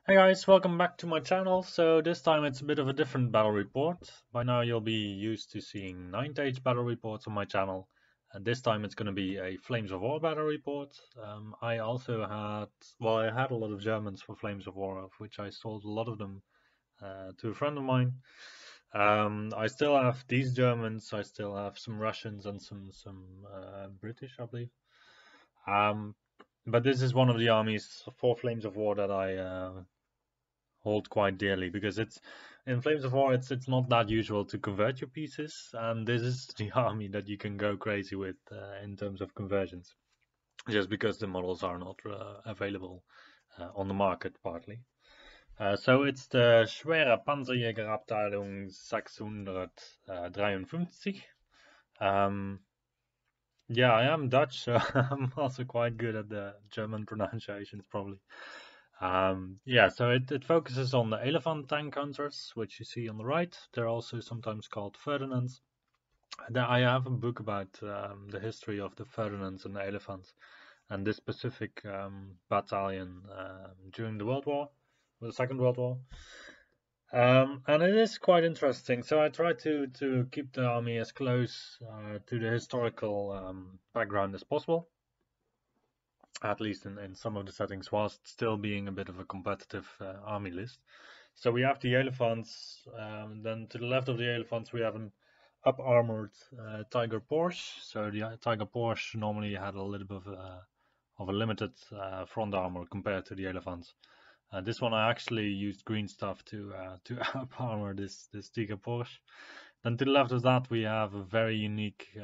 Hey guys, welcome back to my channel. So this time it's a bit of a different battle report. By now you'll be used to seeing 9th battle reports on my channel. And this time it's going to be a Flames of War battle report. I also I had a lot of Germans for Flames of War, of which I sold a lot of them to a friend of mine. I still have these Germans, I still have some Russians and some British, I believe. But this is one of the armies for Flames of War that I hold quite dearly, because it's in Flames of War it's not that usual to convert your pieces, and this is the army that you can go crazy with in terms of conversions, just because the models are not available on the market partly. So it's the Schwere Panzerabteilung 653. Yeah, I am Dutch, so I'm also quite good at the German pronunciations probably. Yeah, so it focuses on the elephant tank hunters, which you see on the right. They're also sometimes called Ferdinands. I have a book about the history of the Ferdinands and the elephants, and this specific battalion during the Second World War. And it is quite interesting. So I try to keep the army as close to the historical background as possible, at least in some of the settings, whilst still being a bit of a competitive army list. So we have the elephants, then to the left of the elephants we have an up-armored Tiger Porsche. So the Tiger Porsche normally had a little bit of a limited front armor compared to the elephants. This one I actually used green stuff to up-armor this Tiger Porsche. Then to the left of that we have a very unique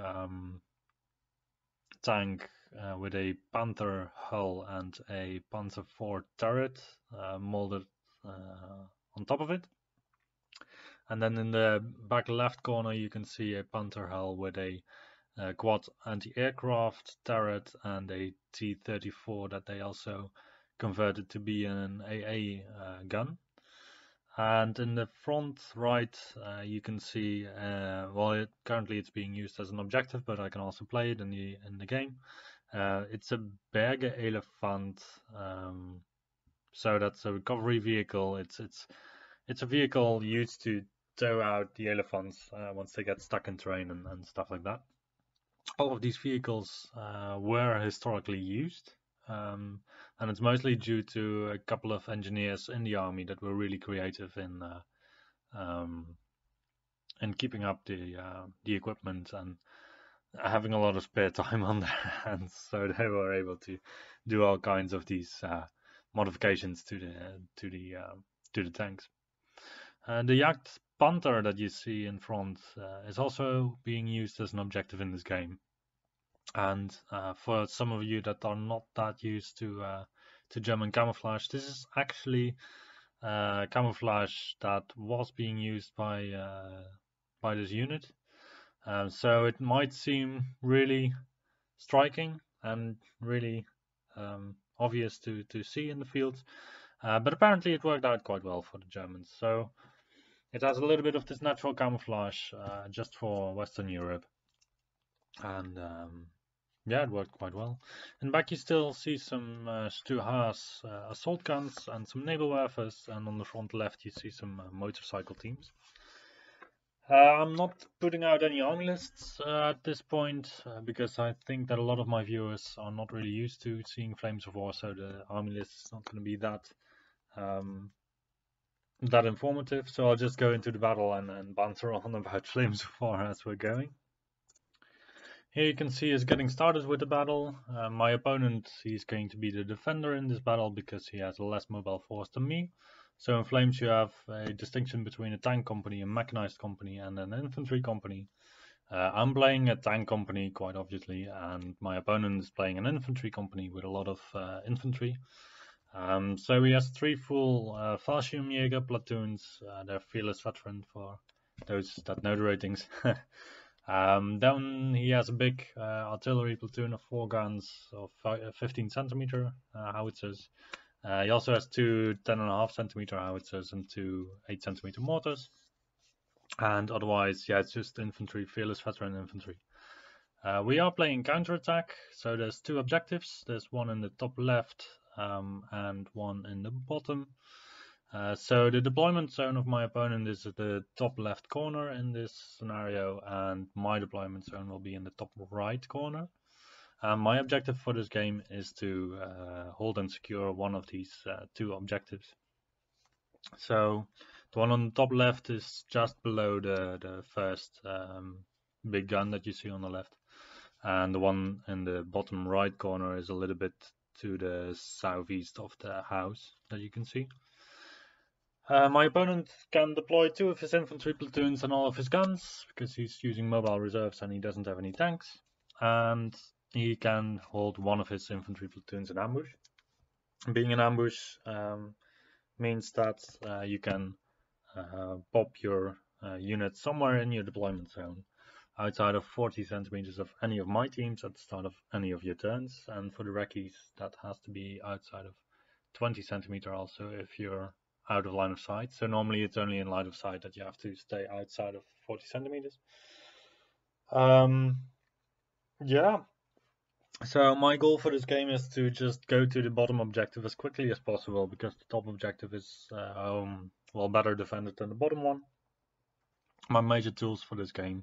tank with a Panther hull and a Panzer IV turret molded on top of it. And then in the back left corner you can see a Panther hull with a quad anti-aircraft turret and a T-34 that they also converted to be an AA gun. And in the front right you can see, currently it's being used as an objective, but I can also play it in the game. It's a Berge Elephant, so that's a recovery vehicle. It's a vehicle used to tow out the elephants once they get stuck in terrain and stuff like that. All of these vehicles were historically used, and it's mostly due to a couple of engineers in the army that were really creative in keeping up the equipment and having a lot of spare time on their hands, so they were able to do all kinds of these modifications to the tanks. The Jagd Panther that you see in front is also being used as an objective in this game. And for some of you that are not that used to German camouflage, this is actually camouflage that was being used by this unit. So it might seem really striking and really obvious to see in the field, but apparently it worked out quite well for the Germans. So it has a little bit of this natural camouflage just for Western Europe, and yeah, it worked quite well. In back you still see some Stu Haas assault guns and some Nebelwerfers, and on the front left you see some motorcycle teams. I'm not putting out any army lists at this point because I think that a lot of my viewers are not really used to seeing Flames of War, so the army list is not going to be that informative. So I'll just go into the battle and banter on about Flames of War as we're going. Here you can see us getting started with the battle. My opponent, he's going to be the defender in this battle because he has a less mobile force than me. So in Flames you have a distinction between a tank company, a mechanized company, and an infantry company. I'm playing a tank company, quite obviously, and my opponent is playing an infantry company with a lot of infantry. So he has 3 full Fallschirmjager platoons. They're fearless veteran for those that know the ratings. Then he has a big artillery platoon of 4 guns of 15 centimeter howitzers. He also has 2 10.5 centimeter howitzers and 2 8 centimeter mortars. And otherwise, yeah, it's just infantry, fearless veteran infantry. We are playing counterattack, so there's 2 objectives. There's one in the top left and one in the bottom. So the deployment zone of my opponent is at the top left corner in this scenario, and my deployment zone will be in the top right corner. My objective for this game is to hold and secure one of these two objectives. So the one on the top left is just below the first big gun that you see on the left, and the one in the bottom right corner is a little bit to the southeast of the house that you can see. My opponent can deploy 2 of his infantry platoons and all of his guns, because he's using mobile reserves and he doesn't have any tanks. And he can hold 1 of his infantry platoons in ambush. Being in ambush means that you can pop your unit somewhere in your deployment zone, outside of 40 centimeters of any of my teams at the start of any of your turns. And for the recce's, that has to be outside of 20 centimeter also if you're out of line of sight. So normally it's only in line of sight that you have to stay outside of 40 centimeters. Yeah. So my goal for this game is to just go to the bottom objective as quickly as possible, because the top objective is well better defended than the bottom one. My major tools for this game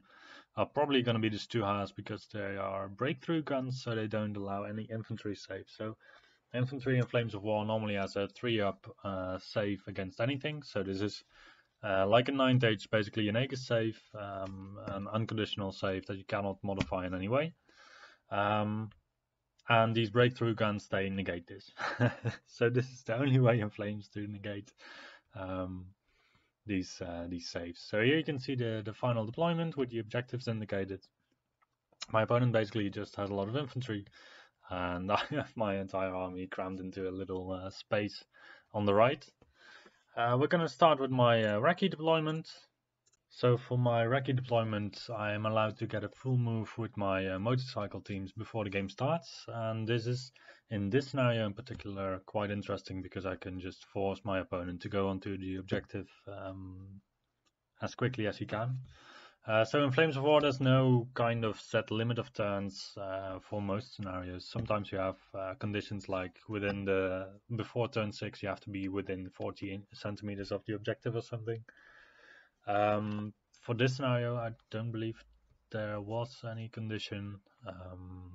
are probably going to be the Stuhas, because they are breakthrough guns, so they don't allow any infantry save. So infantry in Flames of War normally has a 3-up save against anything. So this is like a 9th Age, basically an Aegis save, an unconditional save that you cannot modify in any way. And these breakthrough guns, they negate this. So this is the only way in Flames to negate these saves. So here you can see the final deployment with the objectives indicated. My opponent basically just has a lot of infantry, and I have my entire army crammed into a little space on the right. We're going to start with my recce deployment. So for my recce deployment, I am allowed to get a full move with my motorcycle teams before the game starts, and this is, in this scenario in particular, quite interesting, because I can just force my opponent to go onto the objective as quickly as he can. So in Flames of War, there's no kind of set limit of turns for most scenarios. Sometimes you have conditions like before turn 6 you have to be within 40 centimeters of the objective or something. For this scenario, I don't believe there was any condition,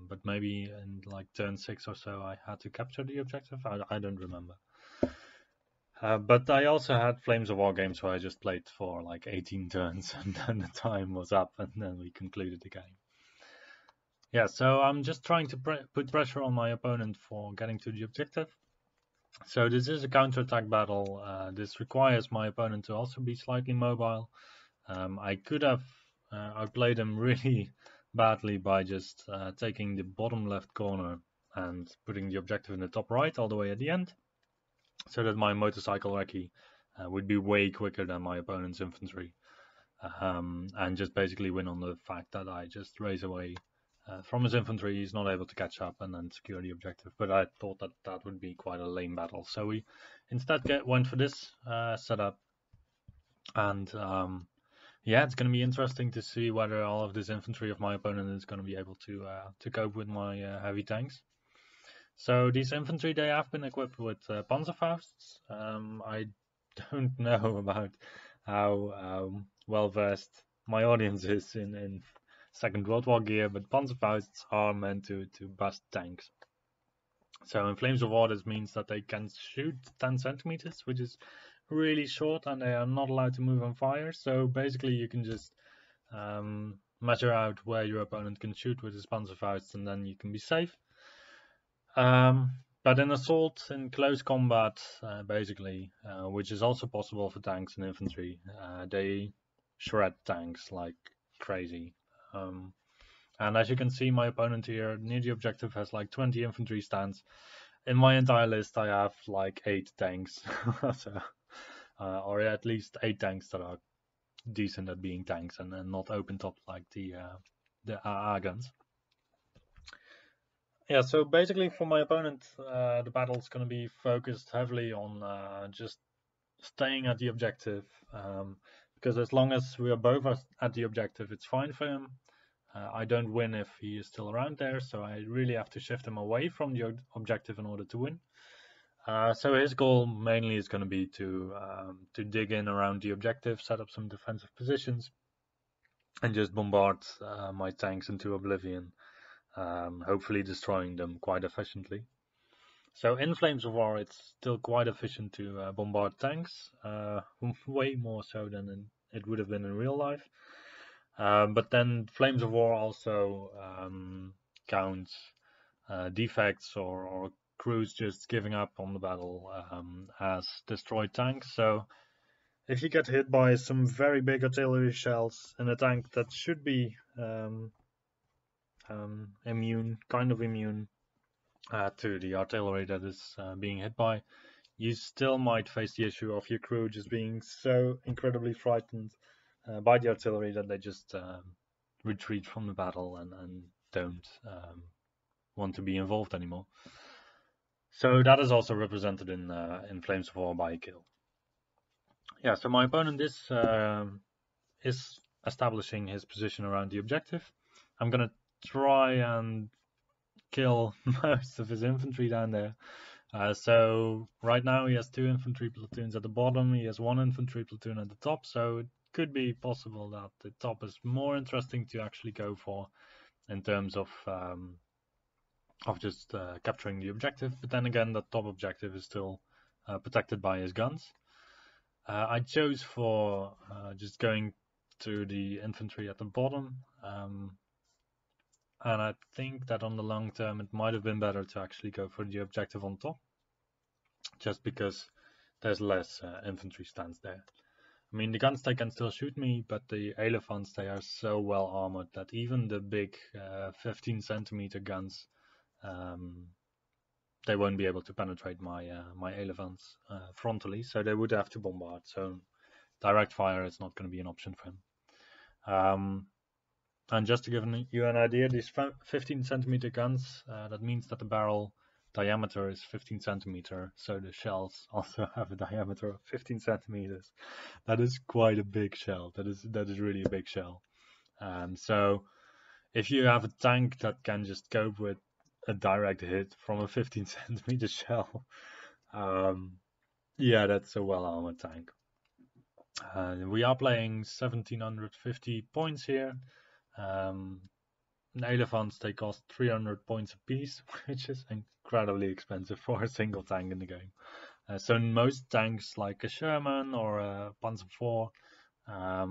but maybe in like turn 6 or so I had to capture the objective. I don't remember. But I also had Flames of War games where I just played for like 18 turns and then the time was up and then we concluded the game. Yeah, so I'm just trying to put pressure on my opponent for getting to the objective. So this is a counterattack battle. This requires my opponent to also be slightly mobile. I could have outplayed him really badly by just taking the bottom left corner and putting the objective in the top right all the way at the end, so that my motorcycle recce would be way quicker than my opponent's infantry, and just basically win on the fact that I just race away from his infantry. He's not able to catch up and then secure the objective, but I thought that that would be quite a lame battle, so we instead went for this setup. And yeah, it's going to be interesting to see whether all of this infantry of my opponent is going to be able to cope with my heavy tanks. So these infantry, they have been equipped with Panzerfausts. I don't know about how well versed my audience is in Second World War gear, but Panzerfausts are meant to bust tanks. So in Flames of War, this means that they can shoot 10 centimeters, which is really short, and they are not allowed to move and fire. So basically you can just measure out where your opponent can shoot with his Panzerfausts, and then you can be safe. But in assault, in close combat, basically, which is also possible for tanks and infantry, they shred tanks like crazy. And as you can see, my opponent here near the objective has like 20 infantry stands. In my entire list, I have like 8 tanks, so, or at least 8 tanks that are decent at being tanks and not open top like the AA guns. Yeah, so basically for my opponent, the battle is going to be focused heavily on just staying at the objective, because as long as we are both at the objective, it's fine for him. I don't win if he is still around there, so I really have to shift him away from the objective in order to win. So his goal mainly is going to be to dig in around the objective, set up some defensive positions, and just bombard my tanks into oblivion, hopefully destroying them quite efficiently. So in Flames of War, it's still quite efficient to bombard tanks, way more so than it would have been in real life. But then Flames of War also counts defects or crews just giving up on the battle as destroyed tanks. So if you get hit by some very big artillery shells in a tank that should be immune, kind of immune to the artillery that is being hit by, you still might face the issue of your crew just being so incredibly frightened by the artillery that they just retreat from the battle and don't want to be involved anymore. So that is also represented in Flames of War by a kill. Yeah, so my opponent is establishing his position around the objective. I'm gonna try and kill most of his infantry down there. So right now he has 2 infantry platoons at the bottom, he has 1 infantry platoon at the top, so it could be possible that the top is more interesting to actually go for in terms of just capturing the objective, but then again the top objective is still protected by his guns. I chose for just going to the infantry at the bottom, and I think that on the long term it might have been better to actually go for the objective on top, just because there's less infantry stands there. I mean, the guns, they can still shoot me, but the elephants, they are so well armored that even the big 15 centimeter guns, they won't be able to penetrate my my elephants frontally, so they would have to bombard. So direct fire is not going to be an option for him. And just to give you an idea, these 15 centimeter guns, that means that the barrel diameter is 15 centimeter, so the shells also have a diameter of 15 centimeters. That is quite a big shell. That is really a big shell. So if you have a tank that can just cope with a direct hit from a 15 centimeter shell, yeah, that's a well armored tank. We are playing 1750 points here. Elephants, they cost 300 points apiece, which is incredibly expensive for a single tank in the game. So most tanks, like a Sherman or a Panzer IV,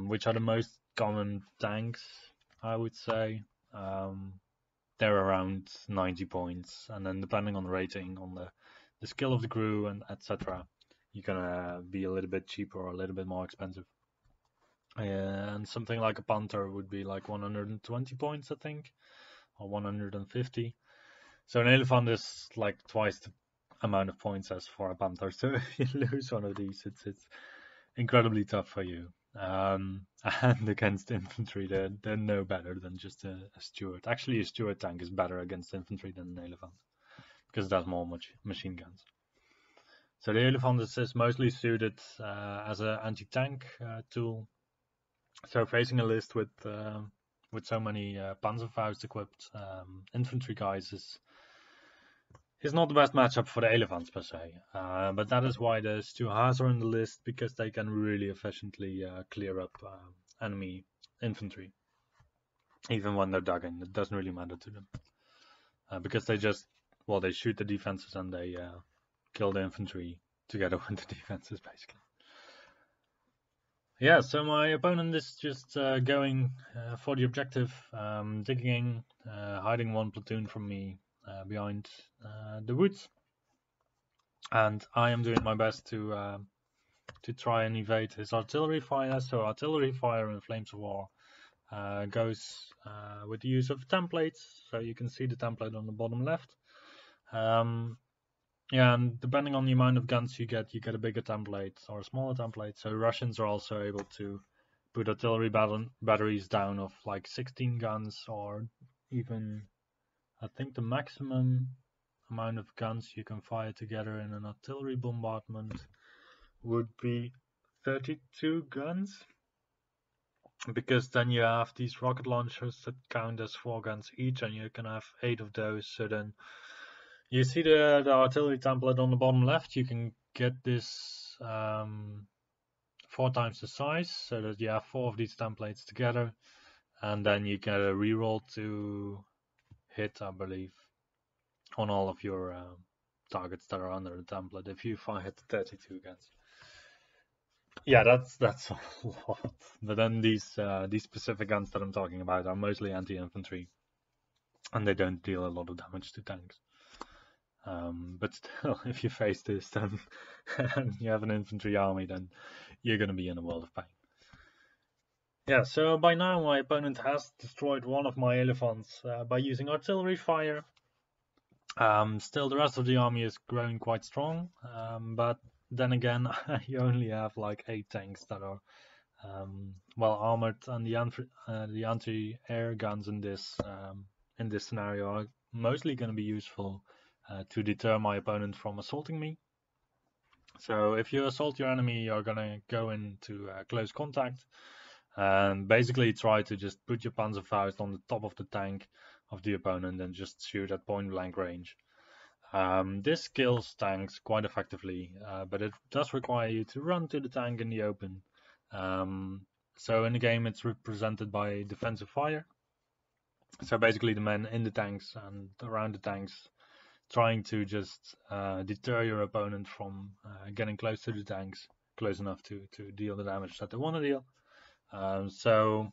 which are the most common tanks, I would say, they're around 90 points, and then depending on the rating, on the skill of the crew, and etc., you're gonna be a little bit cheaper or a little bit more expensive. And something like a Panther would be like 120 points, I think, or 150. So an Elephant is like twice the amount of points as for a Panther. So if you lose one of these, it's incredibly tough for you. And against infantry, they're no better than just a Stuart. Actually, a Stuart tank is better against infantry than an Elephant, because it has more machine guns. So the Elephant is mostly suited as an anti-tank tool. So facing a list with so many Panzerfaust equipped infantry guys is not the best matchup for the Elephants per se. But that is why there's 2 Haas are in the list, because they can really efficiently clear up enemy infantry, even when they're dug in. It doesn't really matter to them, because they just, well, they shoot the defenses and they kill the infantry together with the defenses, basically. Yeah, so my opponent is just going for the objective, digging, hiding 1 platoon from me behind the woods, and I am doing my best to try and evade his artillery fire. So artillery fire in Flames of War goes with the use of templates. So you can see the template on the bottom left. Yeah, and depending on the amount of guns you get a bigger template or a smaller template. So Russians are also able to put artillery batteries down of like 16 guns, or even, I think the maximum amount of guns you can fire together in an artillery bombardment would be 32 guns, because then you have these rocket launchers that count as 4 guns each, and you can have 8 of those. So then You see the artillery template on the bottom left. You can get this 4 times the size, so that you have 4 of these templates together, and then you get a reroll to hit, I believe, on all of your targets that are under the template if you hit the 32 against. Yeah, that's a lot. But then these specific guns that I'm talking about are mostly anti-infantry, and they don't deal a lot of damage to tanks. But still, if you face this, then and you have an infantry army, then you're going to be in a world of pain. Yeah, so by now my opponent has destroyed one of my elephants by using artillery fire. Still, the rest of the army is growing quite strong, but then again, I only have like 8 tanks that are well armored, and the anti-air guns in this scenario are mostly going to be useful to deter my opponent from assaulting me. So if you assault your enemy, you're going to go into close contact and basically try to just put your Panzerfaust on the top of the tank of the opponent and just shoot at point blank range. This kills tanks quite effectively, but it does require you to run to the tank in the open. So in the game it's represented by defensive fire. So basically the men in the tanks and around the tanks trying to just deter your opponent from getting close to the tanks, close enough to deal the damage that they want to deal. So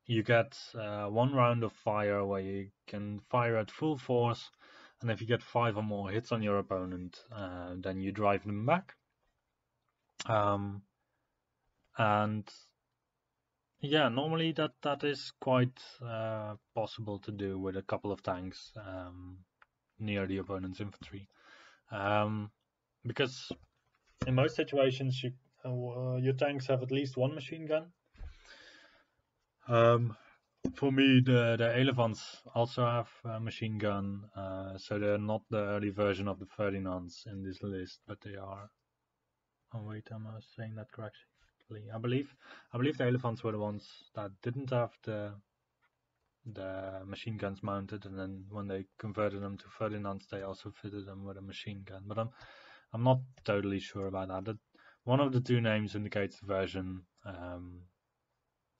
you get 1 round of fire where you can fire at full force, and if you get 5 or more hits on your opponent, then you drive them back. And yeah, normally that is quite possible to do with a couple of tanks near the opponent's infantry, because in most situations your tanks have at least 1 machine gun. For me, the elephants also have a machine gun, so they're not the early version of the Ferdinands in this list, but they are. Oh wait, am I saying that correctly? I believe the elephants were the ones that didn't have the machine guns mounted, and then when they converted them to Ferdinands, they also fitted them with a machine gun. But I'm not totally sure about that. That one of the 2 names indicates the version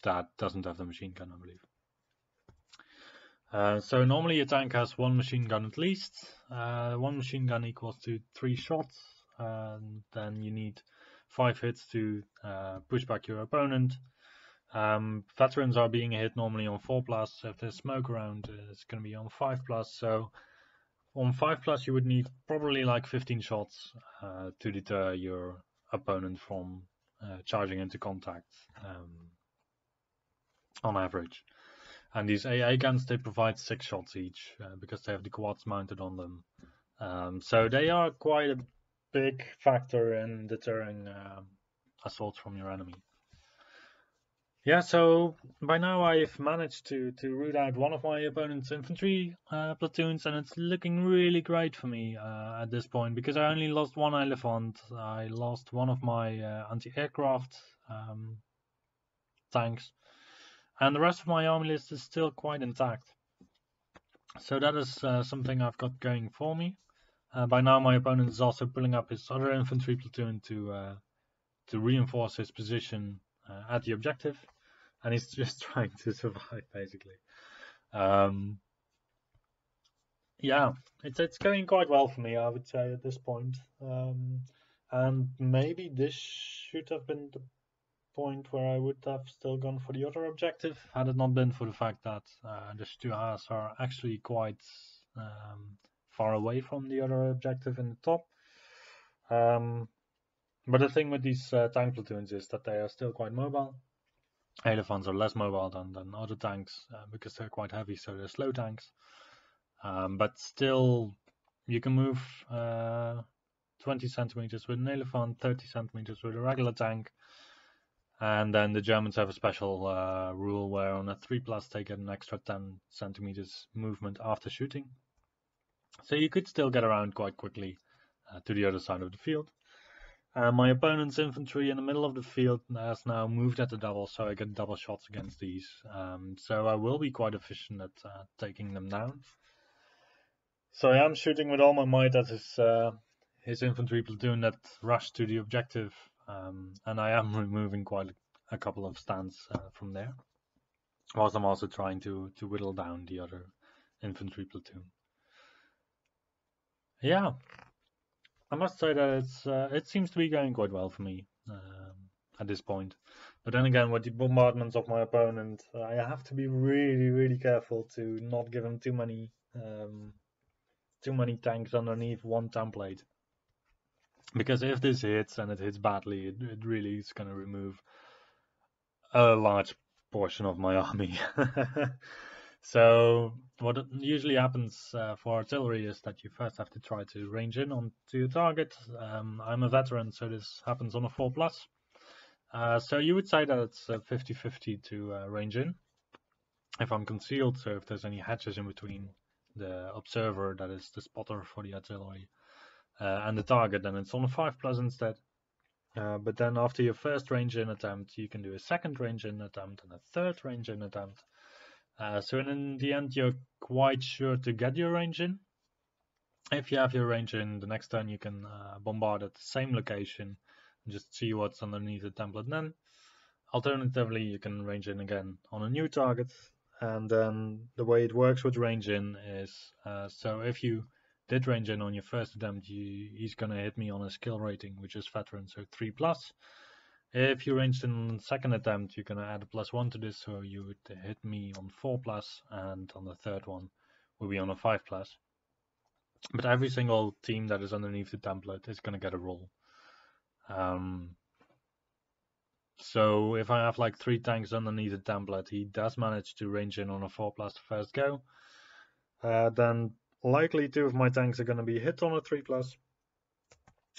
that doesn't have the machine gun, I believe. So normally a tank has 1 machine gun at least. 1 machine gun equals to 3 shots, and then you need 5 hits to push back your opponent. Veterans are being hit normally on 4+. If there's smoke around, it's going to be on 5+. So on 5+, you would need probably like 15 shots to deter your opponent from charging into contact on average. And these AA guns, they provide 6 shots each because they have the quads mounted on them. So they are quite a big factor in deterring assaults from your enemy. Yeah, so by now I've managed to root out one of my opponent's infantry platoons, and it's looking really great for me at this point, because I only lost 1 elephant. I lost one of my anti-aircraft tanks, and the rest of my army list is still quite intact. So that is something I've got going for me. By now my opponent is also pulling up his other infantry platoon to reinforce his position at the objective, and he's just trying to survive basically. Yeah, it's going quite well for me, I would say, at this point. And maybe this should have been the point where I would have still gone for the other objective, had it not been for the fact that the Stuas are actually quite far away from the other objective in the top. But the thing with these tank platoons is that they are still quite mobile. Elephants are less mobile than other tanks because they're quite heavy, so they're slow tanks. But still, you can move 20 centimeters with an elephant, 30 centimeters with a regular tank. And then the Germans have a special rule where on a 3+ they get an extra 10 centimeters movement after shooting. So you could still get around quite quickly to the other side of the field. My opponent's infantry in the middle of the field has now moved at the double, so I get double shots against these. So I will be quite efficient at taking them down. So I am shooting with all my might at his infantry platoon that rushed to the objective, and I am removing quite a couple of stands from there, whilst I'm also trying to whittle down the other infantry platoon. Yeah, I must say that it seems to be going quite well for me at this point. But then again, with the bombardments of my opponent, I have to be really, really careful to not give him too many tanks underneath one template. Because if this hits and it hits badly, it really is going to remove a large portion of my army. So what usually happens for artillery is that you first have to try to range in onto your target. I'm a veteran, so this happens on a 4+. So you would say that it's 50-50 to range in. If I'm concealed, so if there's any hatches in between the observer, that is the spotter for the artillery, and the target, then it's on a 5+ instead. But then after your first range-in attempt, you can do a second range-in attempt and a third range-in attempt. So in the end, you're quite sure to get your range-in. If you have your range-in, the next turn you can bombard at the same location and just see what's underneath the template then. Alternatively, you can range-in again on a new target. And then the way it works with range-in is, so if you did range-in on your first attempt, he's going to hit me on a skill rating, which is veteran, so 3+. If you ranged in on the second attempt, you're going to add a +1 to this, so you would hit me on 4+, and on the third one will be on a 5+. But every single team that is underneath the template is going to get a roll. So if I have like 3 tanks underneath the template, he does manage to range in on a 4+ the first go. Then likely 2 of my tanks are going to be hit on a 3+.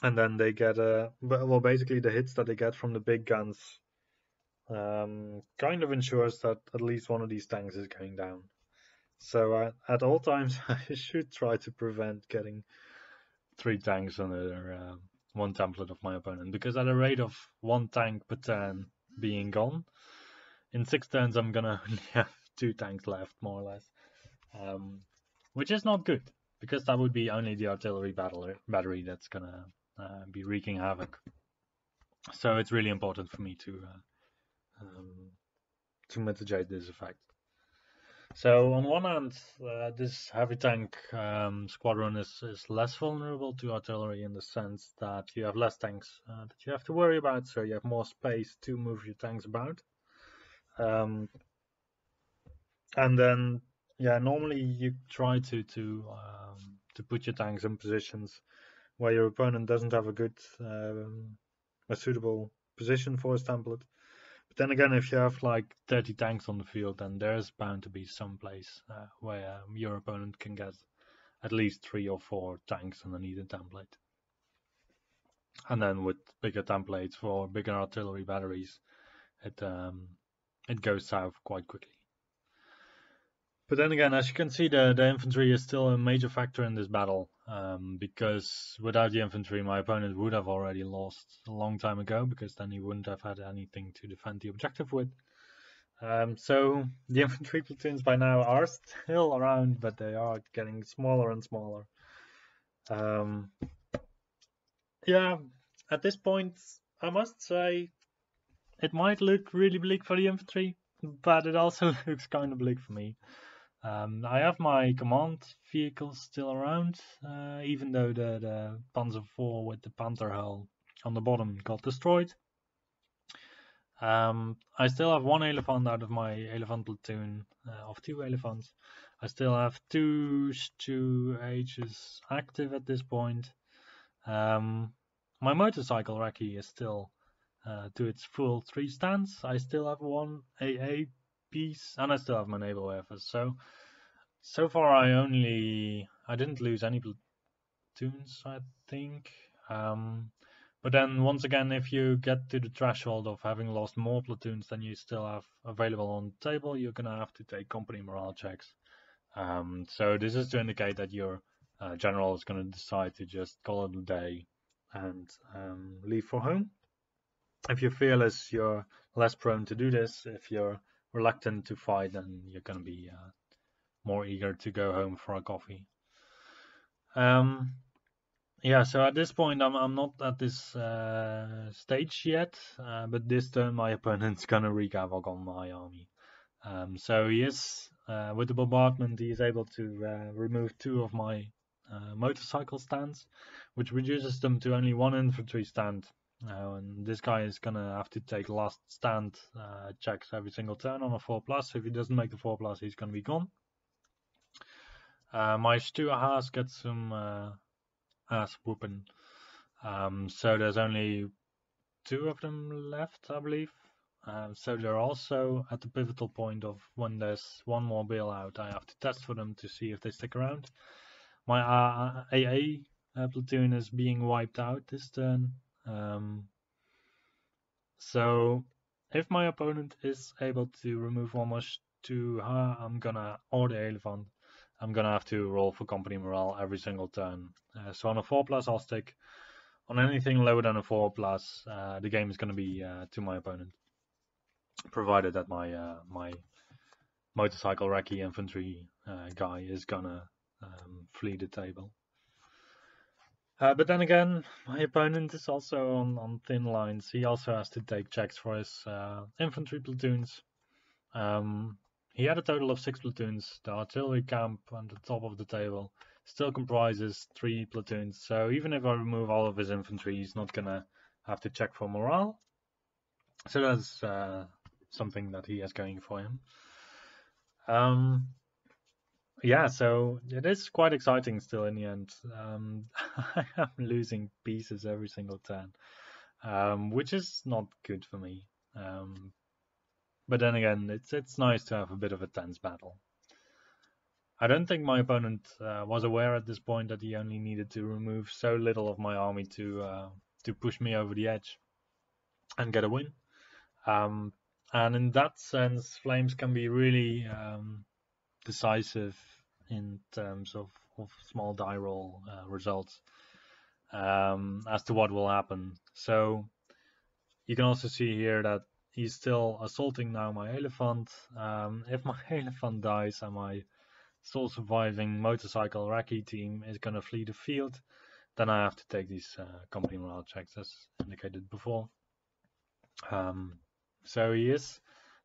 And then they get well, basically the hits that they get from the big guns kind of ensures that at least one of these tanks is going down. So at all times, I should try to prevent getting 3 tanks under one template of my opponent, because at a rate of 1 tank per turn being gone, in 6 turns I'm gonna only have 2 tanks left, more or less, which is not good, because that would be only the artillery battery that's gonna be wreaking havoc. So it's really important for me to mitigate this effect. So on one hand, this heavy tank squadron is less vulnerable to artillery in the sense that you have less tanks that you have to worry about, so you have more space to move your tanks about. And then, yeah, normally you try to put your tanks in positions where your opponent doesn't have a suitable position for his template. But then again, if you have like 30 tanks on the field, then there's bound to be some place where your opponent can get at least 3 or 4 tanks underneath the template. And then with bigger templates for bigger artillery batteries, it goes south quite quickly. But then again, as you can see, the infantry is still a major factor in this battle, because without the infantry, my opponent would have already lost a long time ago, because then he wouldn't have had anything to defend the objective with. So the infantry platoons by now are still around, but they are getting smaller and smaller. Yeah, at this point, I must say, it might look really bleak for the infantry, but it also looks kind of bleak for me. I have my command vehicles still around, even though the Panzer IV with the Panther hull on the bottom got destroyed. I still have 1 elephant out of my elephant platoon of 2 elephants. I still have 2 H's active at this point. My motorcycle recce is still to its full 3 stands. I still have 1 AA piece, and I still have my naval airforce. So far I didn't lose any platoons, I think. But then once again, if you get to the threshold of having lost more platoons than you still have available on the table, you're gonna have to take company morale checks. So this is to indicate that your general is gonna decide to just call it a day and leave for home. If you're fearless, you're less prone to do this. If you're reluctant to fight, then you're gonna be more eager to go home for a coffee. Yeah, so at this point I'm not at this stage yet, but this turn my opponent's gonna wreak havoc on my army. So he is, with the bombardment, he is able to remove 2 of my motorcycle stands, which reduces them to only 1 infantry stand. And this guy is gonna have to take last stand checks every single turn on a 4+. If he doesn't make the 4+, he's gonna be gone. My Stuart gets some ass whooping. So there's only 2 of them left, I believe. So they're also at the pivotal point of when there's 1 more bailout, I have to test for them to see if they stick around. My AA platoon is being wiped out this turn. So if my opponent is able to remove almost 2 I'm gonna, or the elephant, I'm gonna have to roll for company morale every single turn. So on a 4+, I'll stick. On anything lower than a 4+, the game is gonna be to my opponent, provided that my motorcycle recce infantry guy is gonna flee the table. But then again, my opponent is also on thin lines. He also has to take checks for his infantry platoons. He had a total of 6 platoons. The artillery camp on the top of the table still comprises 3 platoons. So even if I remove all of his infantry, he's not gonna have to check for morale. So that's something that he has going for him. Yeah, so it is quite exciting still in the end. I am losing pieces every single turn, which is not good for me. But then again, it's nice to have a bit of a tense battle. I don't think my opponent was aware at this point that he only needed to remove so little of my army to push me over the edge and get a win. And in that sense, Flames can be really decisive in terms of small die roll results as to what will happen. So you can also see here that he's still assaulting now my elephant. If my elephant dies and my sole surviving motorcycle recce team is going to flee the field, then I have to take these company morale checks as indicated before. So he is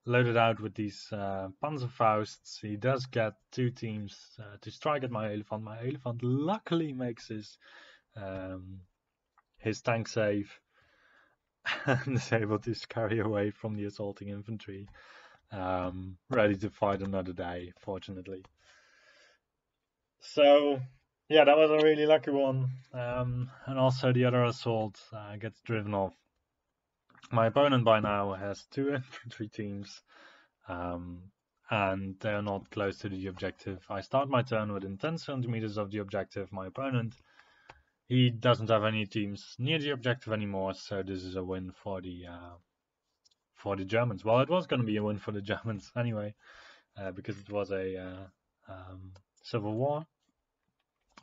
loaded out with these Panzerfausts. He does get 2 teams to strike at my elephant. My elephant luckily makes his tank save and is able to scurry away from the assaulting infantry, ready to fight another day, fortunately. So yeah, that was a really lucky one. And also the other assault gets driven off. My opponent by now has 2 infantry teams, and they're not close to the objective. I start my turn within 10 centimeters of the objective. My opponent, he doesn't have any teams near the objective anymore, so this is a win for the Germans. Well, it was going to be a win for the Germans anyway, because it was a civil war.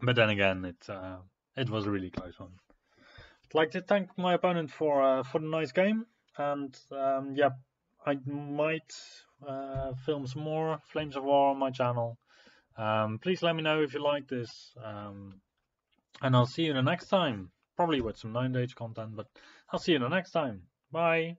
But then again, it was a really close one. I'd like to thank my opponent for the nice game, and yeah, I might film some more Flames of War on my channel. Please let me know if you like this, and I'll see you the next time. Probably with some 9-Age content, but I'll see you the next time. Bye.